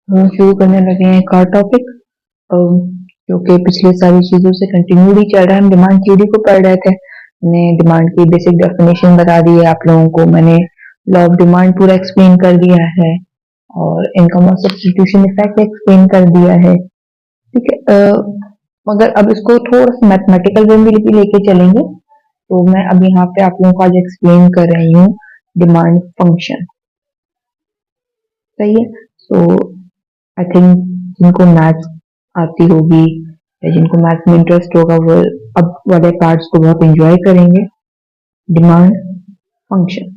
हम शुरू करने लगे हैं एक और टॉपिक जो कि पिछले सारी चीजों से कंटिन्यू ही चल रहा है। हम डिमांड थ्योरी को पढ़ रहे थे। मैंने डिमांड की बेसिक डेफिनेशन बता दी है आप लोगों को। मैंने लॉ ऑफ डिमांड पूरा एक्सप्लेन कर दिया है और इनकम और सब्स्टिट्यूशन इफेक्ट एक्सप्लेन कर दिया है। ठीक है, मगर अब इसको थोड़ा सा मैथमेटिकल वे में लेके चलेंगे। तो मैं अब यहाँ पे आप लोगों को आज एक्सप्लेन कर रही हूँ डिमांड फंक्शन। सही है। सो आई थिंक जिनको मैथ्स आती होगी या जिनको मैथ्स में इंटरेस्ट होगा वो अब वाले पार्ट्स को बहुत एंजॉय करेंगे। डिमांड फंक्शन,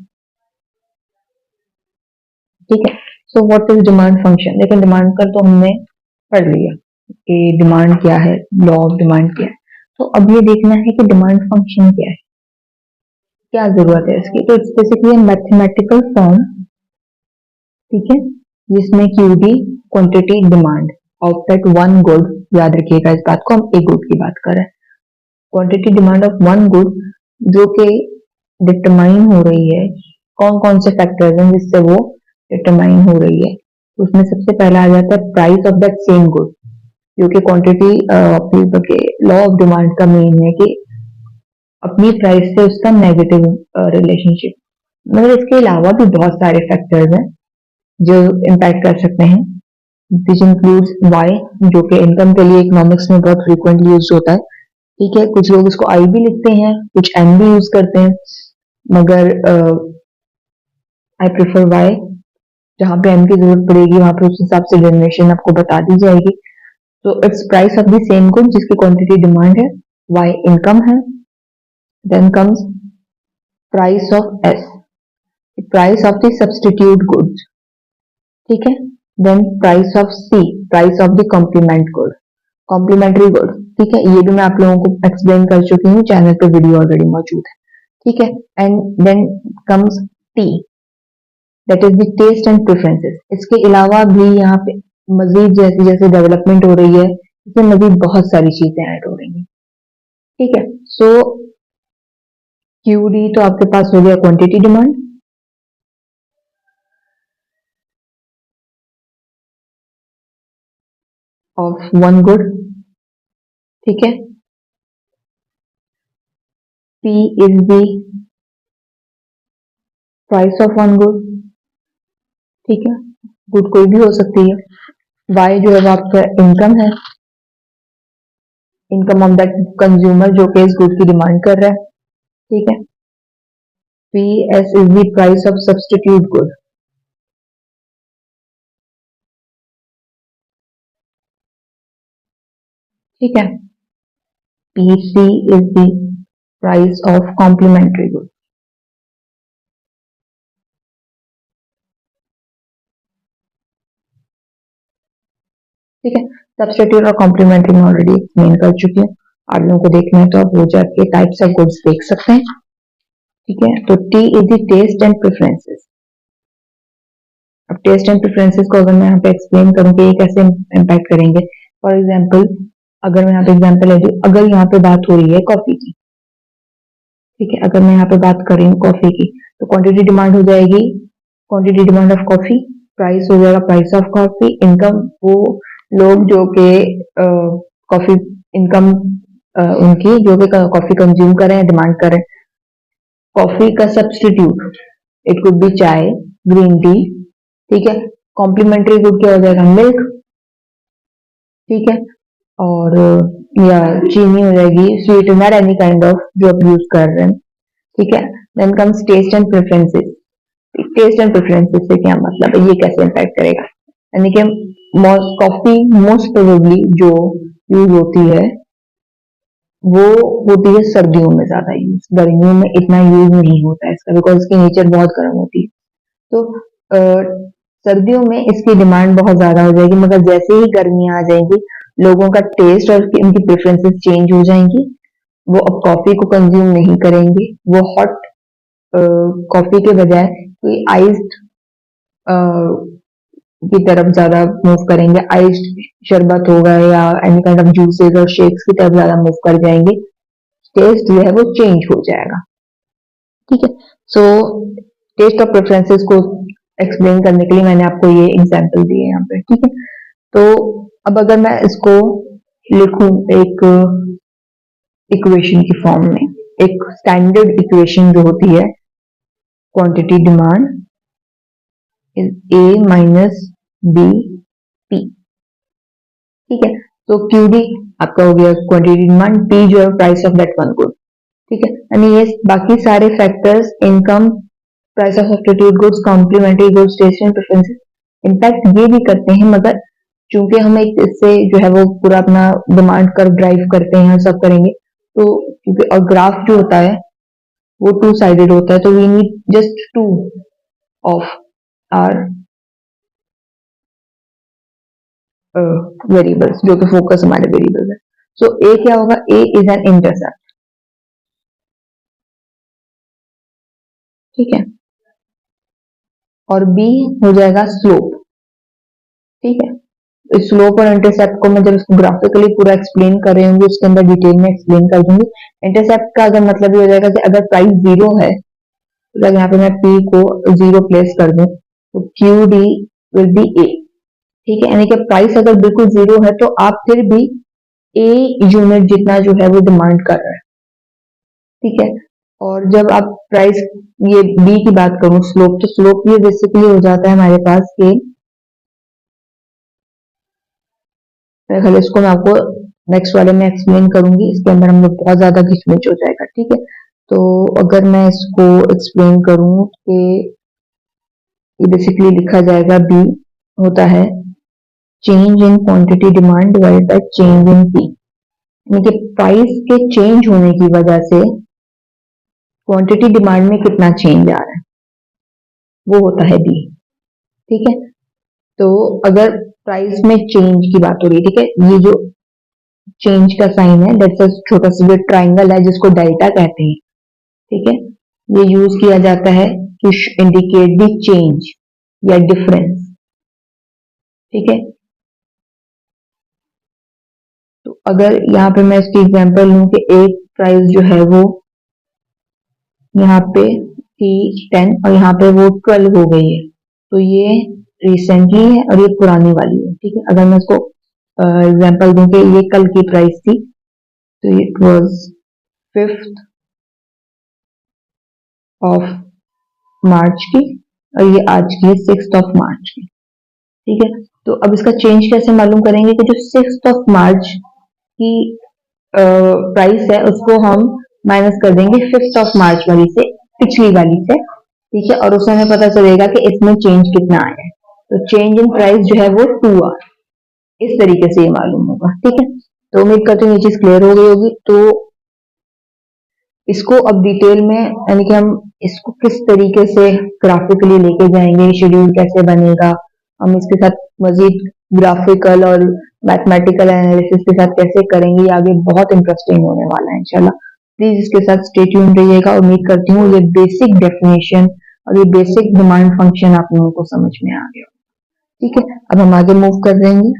ठीक है। So what is demand function? लेकिन डिमांड का तो हमने पढ़ लिया कि डिमांड क्या है, लॉ ऑफ डिमांड क्या है। तो अब ये देखना है कि डिमांड फंक्शन क्या है, क्या जरूरत है इसकी। तो इट्स बेसिकली मैथमेटिकल फॉर्म, ठीक है, जिसमें QD quantity demand of that one good. याद रखिएगा इस बात को, हम एक गुड की बात कर रहे हैं। Quantity demand of one good जो कि डिटरमाइन हो रही है, कौन कौन से फैक्टर्स हैं जिससे वो डिटरमाइन हो रही है। तो उसमें सबसे पहला आ जाता है price of that same good, जो कि क्वांटिटी लॉ ऑफ डिमांड का मेन है कि अपनी प्राइस से उसका नेगेटिव रिलेशनशिप। मगर इसके अलावा भी बहुत सारे फैक्टर्स हैं जो इम्पैक्ट कर सकते हैं। दिस इंक्लूड्स वाई, जो कि इनकम के लिए इकोनॉमिक्स में बहुत फ्रीक्वेंटली यूज होता है। ठीक है, कुछ लोग इसको आई भी लिखते हैं, कुछ एम भी यूज करते हैं, मगर आई प्रेफर वाई। जहां पे एम की जरूरत पड़ेगी वहां पे उस हिसाब से डेफिनेशन आपको बता दी जाएगी। तो it's price of the same good जिसकी क्वांटिटी डिमांड है, वाई इनकम है। Then comes price of S, price of the substitute goods, ठीक है। Then price of C, price of the complement good, complementary good, ठीक है। ये भी मैं आप लोगों को एक्सप्लेन कर चुकी हूँ, चैनल पे वीडियो ऑलरेडी मौजूद है, ठीक है। And then comes T, that is the taste and preferences. इसके अलावा भी यहाँ पे मजीद जैसे जैसे डेवलपमेंट हो रही है, इसमें मजीद बहुत सारी चीजें ऐड हो रही हैं, ठीक है। सो क्यूडी तो आपके पास हो गया quantity demand, of one good, ठीक है। P is the price of one good, ठीक है। गुड कोई भी हो सकती है। Y जो है वो आपका इनकम है, इनकम ऑफ दैट कंज्यूमर जो कि इस गुड की डिमांड कर रहा है, ठीक है। PS is the price of substitute good, ठीक है। PC is the price of complementary good, ठीक है। सब्स्टिट्यूट और कॉम्प्लीमेंट्री में ऑलरेडी एक्सप्लेन कर चुकी हूँ। आप लोगों को देखना है तो आप वो जाके टाइप्स ऑफ गुड्स देख सकते हैं, ठीक है। तो T is the taste and preferences. अब टेस्ट एंड प्रेफरेंसेस को अगर मैं यहाँ पे एक्सप्लेन करूँ कि ये कैसे इम्पैक्ट करेंगे। फॉर एग्जाम्पल, अगर मैं यहाँ पे एग्जाम्पल ले लूँ, अगर यहाँ पे बात हो रही है कॉफी की, ठीक है, अगर मैं यहाँ पे बात कर रही हूँ कॉफी की, तो क्वांटिटी डिमांड हो जाएगी quantity demand of coffee, price हो जाएगा प्राइस ऑफ कॉफी, इनकम वो लोग जो कि कॉफी इनकम उनकी जो कि कॉफी कंज्यूम कर रहे हैं, डिमांड कर रहे हैं। कॉफी का सब्स्टिट्यूट इट कुड बी चाय, ग्रीन टी, ठीक है। कॉम्प्लीमेंट्री गुड क्या हो जाएगा? मिल्क, ठीक है। और या चीनी हो जाएगी, स्वीटनर एनी काइंड ऑफ जो आप यूज कर रहे हैं, ठीक है। Then comes taste and preferences. Taste and preferences से क्या मतलब है, ये कैसे इम्पैक्ट करेगा? यानी कि कॉफी मोस्ट प्रोबेबली जो यूज होती है वो होती है सर्दियों में ज्यादा यूज, गर्मियों में इतना यूज नहीं होता है इसका, बिकॉज इसकी नेचर बहुत गर्म होती है। तो सर्दियों में इसकी डिमांड बहुत ज्यादा हो जाएगी, मगर जैसे ही गर्मियां आ जाएंगी लोगों का टेस्ट और इनकी प्रेफरेंसेस चेंज हो जाएंगी। वो अब कॉफी को कंज्यूम नहीं करेंगे, वो हॉट कॉफी के बजाय कोई आइस्ड की तरफ ज्यादा मूव करेंगे। आइस्ड शरबत होगा या एनी काइंड ऑफ जूसेस और शेक्स की तरफ ज्यादा मूव कर जाएंगे। टेस्ट जो है वो चेंज हो जाएगा, ठीक है। सो टेस्ट और प्रेफरेंसेस को एक्सप्लेन करने के लिए मैंने आपको ये एग्जांपल दिए यहाँ पे, ठीक है। तो अब अगर मैं इसको लिखूं एक इक्वेशन की फॉर्म में, एक स्टैंडर्ड इक्वेशन जो होती है, quantity demand is A minus B P, ठीक है। तो क्यूडी आपका हो गया क्वांटिटी डिमांड, पी जो है price of that one good, ठीक है। यानी ये बाकी सारे factors, income, price of substitute goods, complementary goods, stationery preferences, impact ये भी करते हैं, मगर चूंकि हम एक इससे जो है वो पूरा अपना डिमांड कर्व ड्राइव करते हैं, सब करेंगे, तो क्योंकि और ग्राफ जो होता है वो टू साइडेड होता है, तो we need just two of our variables, जो कि फोकस हमारे वेरिएबल्स है। सो ए क्या होगा, ए इज एन इंटरसेप्ट, ठीक है, और बी हो जाएगा स्लोप, ठीक है। इस स्लोप और इंटरसेप्ट को मैं जब इसको ग्राफिकली पूरा एक्सप्लेन कर रही हूँ, उसके अंदर डिटेल में एक्सप्लेन कर दूंगी। इंटरसेप्ट का अगर मतलब ये हो जाएगा कि अगर प्राइस जीरो है, तो यहाँ पे मैं पी को जीरो प्लेस कर दूं, तो क्यू डी विल बी ए, ठीक है। यानी कि प्राइस अगर बिल्कुल जीरो है तो आप फिर भी ए यूनिट जितना जो है वो डिमांड कर रहे हैं, ठीक है। और जब आप प्राइस, ये बी की बात करूं स्लोप, तो स्लोप ये बेसिकली हो जाता है हमारे पास के, खाली इसको मैं आपको नेक्स्ट वाले में एक्सप्लेन करूंगी, इसके अंदर हम लोग बहुत ज्यादा घिसमिच हो जाएगा, ठीक है। तो अगर मैं इसको एक्सप्लेन करूं कि ये बेसिकली लिखा जाएगा, बी होता है change in quantity demand divide by change in P, यानी कि प्राइस के चेंज होने की वजह से क्वांटिटी डिमांड में कितना चेंज आ रहा है, वो होता है बी, ठीक है। तो अगर प्राइस में चेंज की बात हो रही है, ठीक है, ये जो चेंज का साइन है, दैट्स अ छोटा सा जो ट्राइंगल है जिसको डेल्टा कहते हैं, ठीक है, ये यूज किया जाता है टू इंडिकेट द चेंज या डिफरेंस, ठीक है। तो अगर यहाँ पे मैं इसकी एग्जांपल लूं कि एक प्राइस जो है वो यहाँ पे थी 10 और यहाँ पे वो 12 हो गई है, तो ये रिसेंटली है और ये पुरानी वाली है, ठीक है। अगर मैं इसको एग्जांपल दूं कि ये कल की प्राइस थी, तो it was 5th of March की, और ये आज की 6th ऑफ मार्च की, ठीक है। तो अब इसका चेंज कैसे मालूम करेंगे कि जो 6th ऑफ मार्च की प्राइस है उसको हम माइनस कर देंगे 5th ऑफ मार्च वाली से, पिछली वाली से, ठीक है, और उससे हमें पता चलेगा कि इसमें चेंज कितना आया है। तो चेंज इन प्राइस जो है वो 2 आ, इस तरीके से ये मालूम होगा, ठीक है। तो उम्मीद करती हूँ ये चीज क्लियर हो गई होगी। तो इसको अब डिटेल में, यानी कि हम इसको किस तरीके से ग्राफिकली लेके जाएंगे, शेड्यूल कैसे बनेगा, हम इसके साथ मजीद ग्राफिकल और मैथमेटिकल एनालिसिस के साथ कैसे करेंगे, ये आगे बहुत इंटरेस्टिंग होने वाला है इंशाल्लाह। प्लीज इसके साथ स्टे ट्यून रहिएगा। उम्मीद करती हूँ ये बेसिक डेफिनेशन और ये बेसिक डिमांड फंक्शन आप लोगों को समझ में आ गया, ठीक है। अब हम आगे मूव कर देंगे।